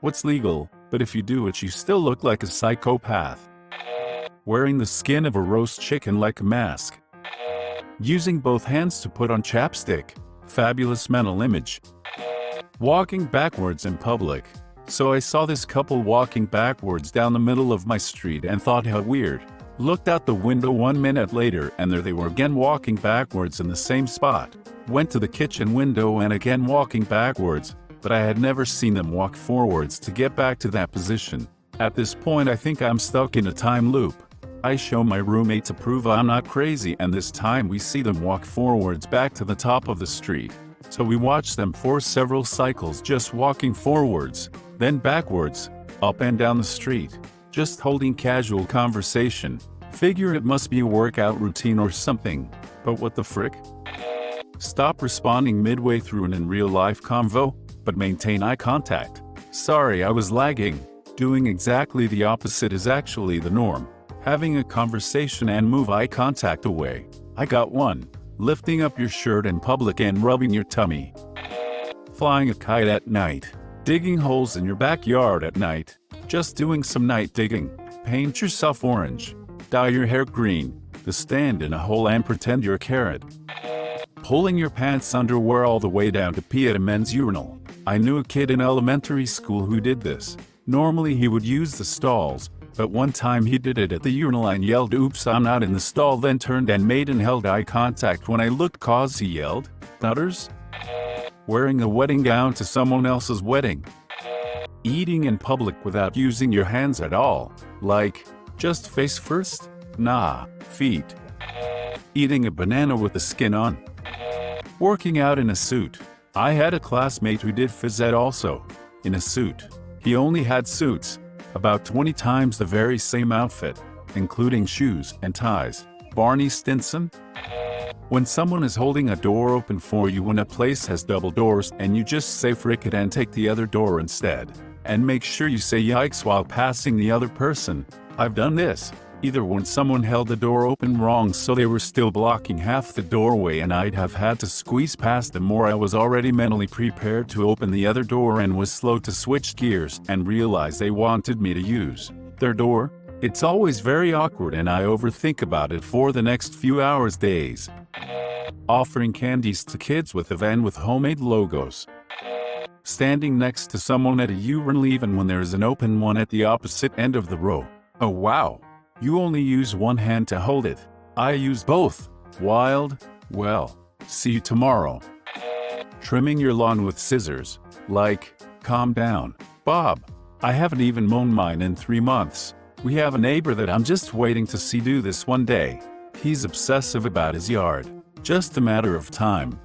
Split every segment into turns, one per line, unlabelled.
What's legal, but if you do it you still look like a psychopath. Wearing the skin of a roast chicken like a mask. Using both hands to put on chapstick. Fabulous mental image. Walking backwards in public. So I saw this couple walking backwards down the middle of my street and thought how weird. Looked out the window 1 minute later and there they were again walking backwards in the same spot. Went to the kitchen window and again walking backwards, but I had never seen them walk forwards to get back to that position. At this point I think I'm stuck in a time loop. I show my roommate to prove I'm not crazy and this time we see them walk forwards back to the top of the street. So we watch them for several cycles just walking forwards, then backwards, up and down the street, just holding casual conversation. Figure it must be a workout routine or something, but what the frick? Stop responding midway through an in real life convo, but maintain eye contact. Sorry I was lagging. Doing exactly the opposite is actually the norm. Having a conversation and move eye contact away. I got one. Lifting up your shirt in public and rubbing your tummy. Flying a kite at night. Digging holes in your backyard at night. Just doing some night digging. Paint yourself orange. Dye your hair green. To stand in a hole and pretend you're a carrot. Pulling your pants underwear all the way down to pee at a men's urinal. I knew a kid in elementary school who did this. Normally he would use the stalls, but one time he did it at the urinal and yelled, "Oops, I'm not in the stall," then turned and made and held eye contact when I looked cause he yelled, "Nutters?" Wearing a wedding gown to someone else's wedding. Eating in public without using your hands at all. Like, just face first? Nah, feet. Eating a banana with the skin on. Working out in a suit. I had a classmate who did phys ed also. In a suit. He only had suits. About 20 times the very same outfit, including shoes and ties. Barney Stinson? When someone is holding a door open for you when a place has double doors and you just say frick it and take the other door instead. And make sure you say yikes while passing the other person. I've done this. Either when someone held the door open wrong so they were still blocking half the doorway and I'd have had to squeeze past them, or I was already mentally prepared to open the other door and was slow to switch gears and realize they wanted me to use their door. It's always very awkward and I overthink about it for the next few hours, days. Offering candies to kids with a van with homemade logos. Standing next to someone at a urinal even when there is an open one at the opposite end of the row. Oh wow. You only use one hand to hold it. I use both. Wild? Well, see you tomorrow. Trimming your lawn with scissors. Like, calm down, Bob. I haven't even mown mine in 3 months. We have a neighbor that I'm just waiting to see do this one day. He's obsessive about his yard. Just a matter of time.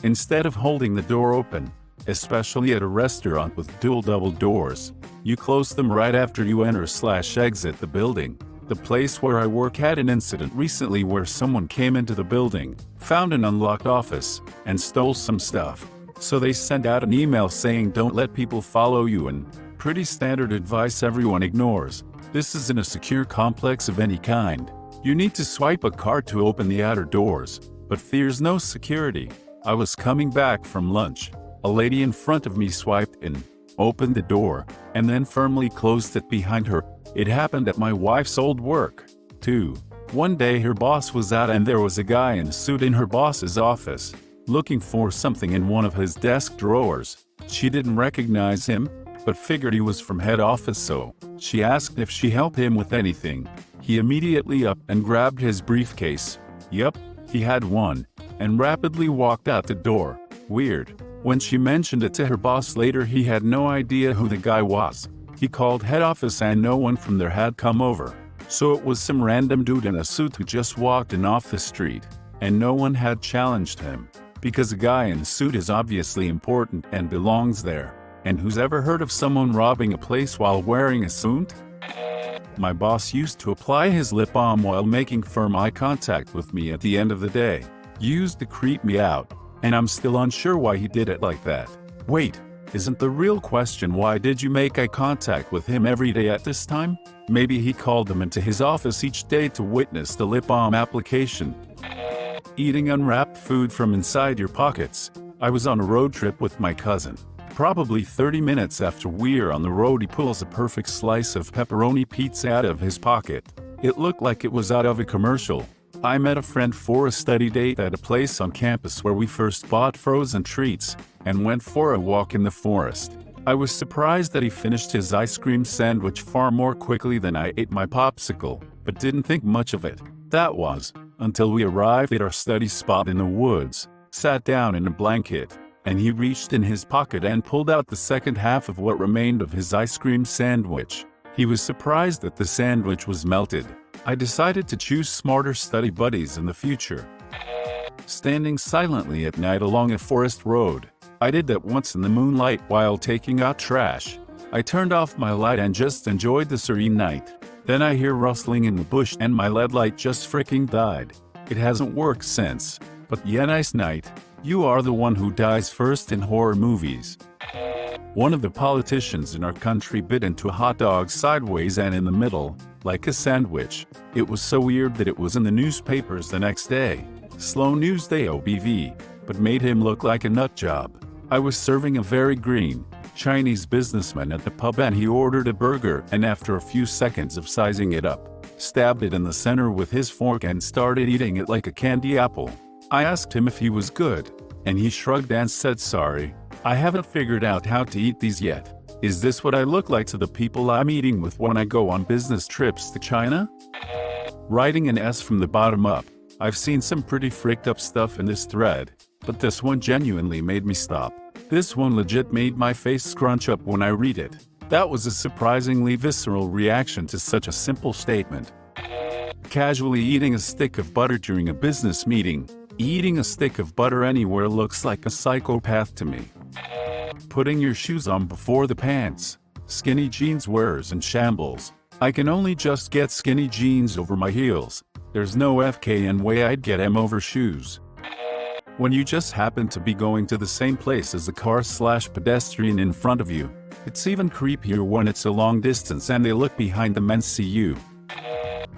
Instead of holding the door open, especially at a restaurant with dual double doors, you close them right after you enter/exit the building. The place where I work had an incident recently where someone came into the building, found an unlocked office, and stole some stuff. So they sent out an email saying don't let people follow you, and pretty standard advice everyone ignores. This isn't a secure complex of any kind. You need to swipe a card to open the outer doors, but there's no security. I was coming back from lunch. A lady in front of me swiped in, opened the door, and then firmly closed it behind her. It happened at my wife's old work, too. One day her boss was out and there was a guy in a suit in her boss's office, looking for something in one of his desk drawers. She didn't recognize him, but figured he was from head office, so she asked if she helped him with anything. He immediately up and grabbed his briefcase. Yup, he had one, and rapidly walked out the door. Weird. When she mentioned it to her boss later, he had no idea who the guy was. He called head office and no one from there had come over. So it was some random dude in a suit who just walked in off the street. And no one had challenged him. Because a guy in a suit is obviously important and belongs there. And who's ever heard of someone robbing a place while wearing a suit? My boss used to apply his lip balm while making firm eye contact with me at the end of the day. Used to creep me out. And I'm still unsure why he did it like that. Wait, isn't the real question why did you make eye contact with him every day at this time? Maybe he called them into his office each day to witness the lip balm application. Eating unwrapped food from inside your pockets. I was on a road trip with my cousin. Probably 30 minutes after we're on the road, he pulls a perfect slice of pepperoni pizza out of his pocket. It looked like it was out of a commercial. I met a friend for a study date at a place on campus where we first bought frozen treats and went for a walk in the forest. I was surprised that he finished his ice cream sandwich far more quickly than I ate my popsicle, but didn't think much of it. That was until we arrived at our study spot in the woods, sat down in a blanket, and he reached in his pocket and pulled out the second half of what remained of his ice cream sandwich. He was surprised that the sandwich was melted. I decided to choose smarter study buddies in the future. Standing silently at night along a forest road. I did that once in the moonlight while taking out trash. I turned off my light and just enjoyed the serene night. Then I hear rustling in the bush and my LED light just freaking died. It hasn't worked since. But yeah, nice night. You are the one who dies first in horror movies. One of the politicians in our country bit into a hot dog sideways and in the middle, like a sandwich. It was so weird that it was in the newspapers the next day. Slow news day OBV, but made him look like a nut job. I was serving a very green Chinese businessman at the pub and he ordered a burger, and after a few seconds of sizing it up, stabbed it in the center with his fork and started eating it like a candy apple. I asked him if he was good, and he shrugged and said, "Sorry, I haven't figured out how to eat these yet. Is this what I look like to the people I'm eating with when I go on business trips to China?" Writing an S from the bottom up. I've seen some pretty freaked up stuff in this thread, but this one genuinely made me stop. This one legit made my face scrunch up when I read it. That was a surprisingly visceral reaction to such a simple statement. Casually eating a stick of butter during a business meeting. Eating a stick of butter anywhere looks like a psychopath to me. Putting your shoes on before the pants. Skinny jeans wearers in shambles. I can only just get skinny jeans over my heels. There's no FKN way I'd get them over shoes. When you just happen to be going to the same place as the car/pedestrian in front of you. It's even creepier when it's a long distance and they look behind them and see you.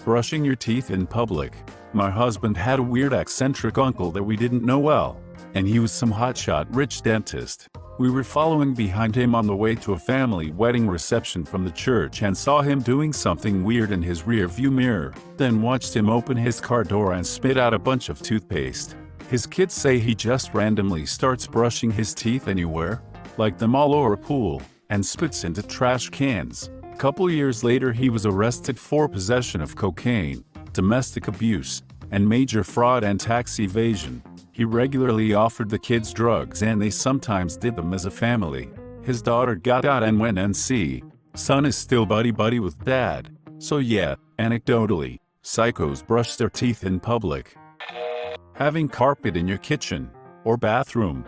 Brushing your teeth in public. My husband had a weird eccentric uncle that we didn't know well, and he was some hotshot rich dentist. We were following behind him on the way to a family wedding reception from the church and saw him doing something weird in his rear view mirror, then watched him open his car door and spit out a bunch of toothpaste. His kids say he just randomly starts brushing his teeth anywhere, like the mall or a pool, and spits into trash cans. A couple years later he was arrested for possession of cocaine, domestic abuse, and major fraud and tax evasion. He regularly offered the kids drugs and they sometimes did them as a family. His daughter got out and went NC. Son is still buddy-buddy with dad. So yeah, anecdotally, psychos brush their teeth in public. Having carpet in your kitchen or bathroom.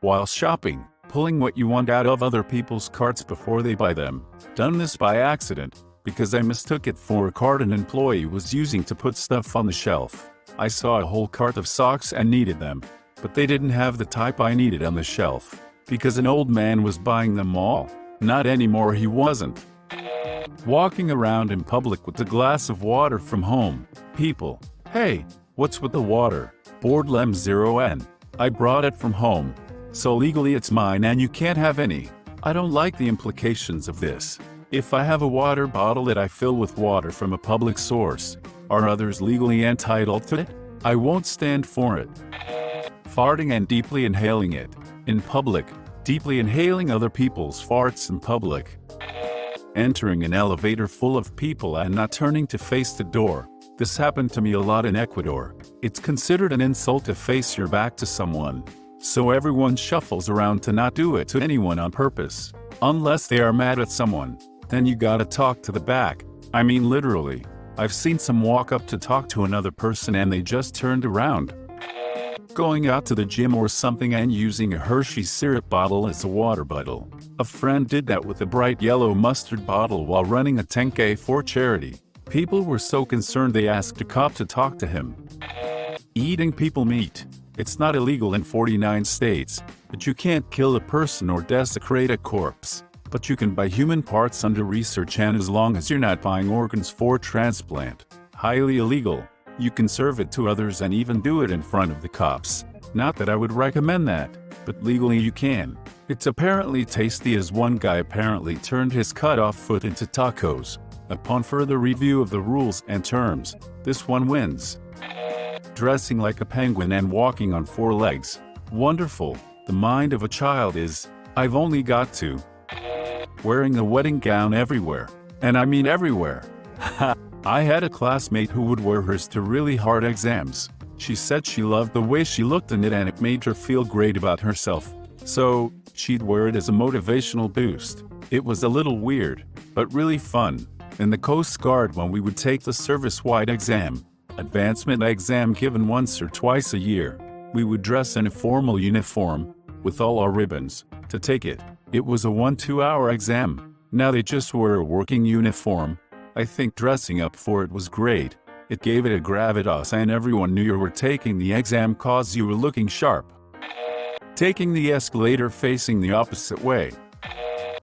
While shopping, pulling what you want out of other people's carts before they buy them. Done this by accident, because I mistook it for a cart an employee was using to put stuff on the shelf. I saw a whole cart of socks and needed them, but they didn't have the type I needed on the shelf, because an old man was buying them all. Not anymore, he wasn't. Walking around in public with a glass of water from home. People, hey, what's with the water? Board Lem 0N. I brought it from home, so legally it's mine and you can't have any. I don't like the implications of this. If I have a water bottle that I fill with water from a public source, are others legally entitled to it? I won't stand for it. Farting and deeply inhaling it. In public, deeply inhaling other people's farts in public. Entering an elevator full of people and not turning to face the door. This happened to me a lot in Ecuador. It's considered an insult to face your back to someone. So everyone shuffles around to not do it to anyone on purpose. Unless they are mad at someone. Then you gotta talk to the back. I mean literally. I've seen some walk up to talk to another person and they just turned around. Going out to the gym or something and using a Hershey's syrup bottle as a water bottle. A friend did that with a bright yellow mustard bottle while running a 10K for charity. People were so concerned they asked a cop to talk to him. Eating people meat. It's not illegal in 49 states, but you can't kill a person or desecrate a corpse. But you can buy human parts under research, and as long as you're not buying organs for transplant, highly illegal. You can serve it to others and even do it in front of the cops. Not that I would recommend that. but legally you can. It's apparently tasty, as one guy apparently turned his cut-off foot into tacos. Upon further review of the rules and terms, this one wins. Dressing like a penguin and walking on 4 legs. Wonderful. The mind of a child is, I've only got to. Wearing a wedding gown everywhere. And I mean everywhere. I had a classmate who would wear hers to really hard exams. She said she loved the way she looked in it and it made her feel great about herself. So, she'd wear it as a motivational boost. It was a little weird, but really fun. In the Coast Guard, when we would take the service-wide exam, advancement exam given once or twice a year, we would dress in a formal uniform, with all our ribbons, to take it. It was a 1-2 hour exam. Now they just wear a working uniform. I think dressing up for it was great. It gave it a gravitas and everyone knew you were taking the exam cause you were looking sharp. Taking the escalator facing the opposite way.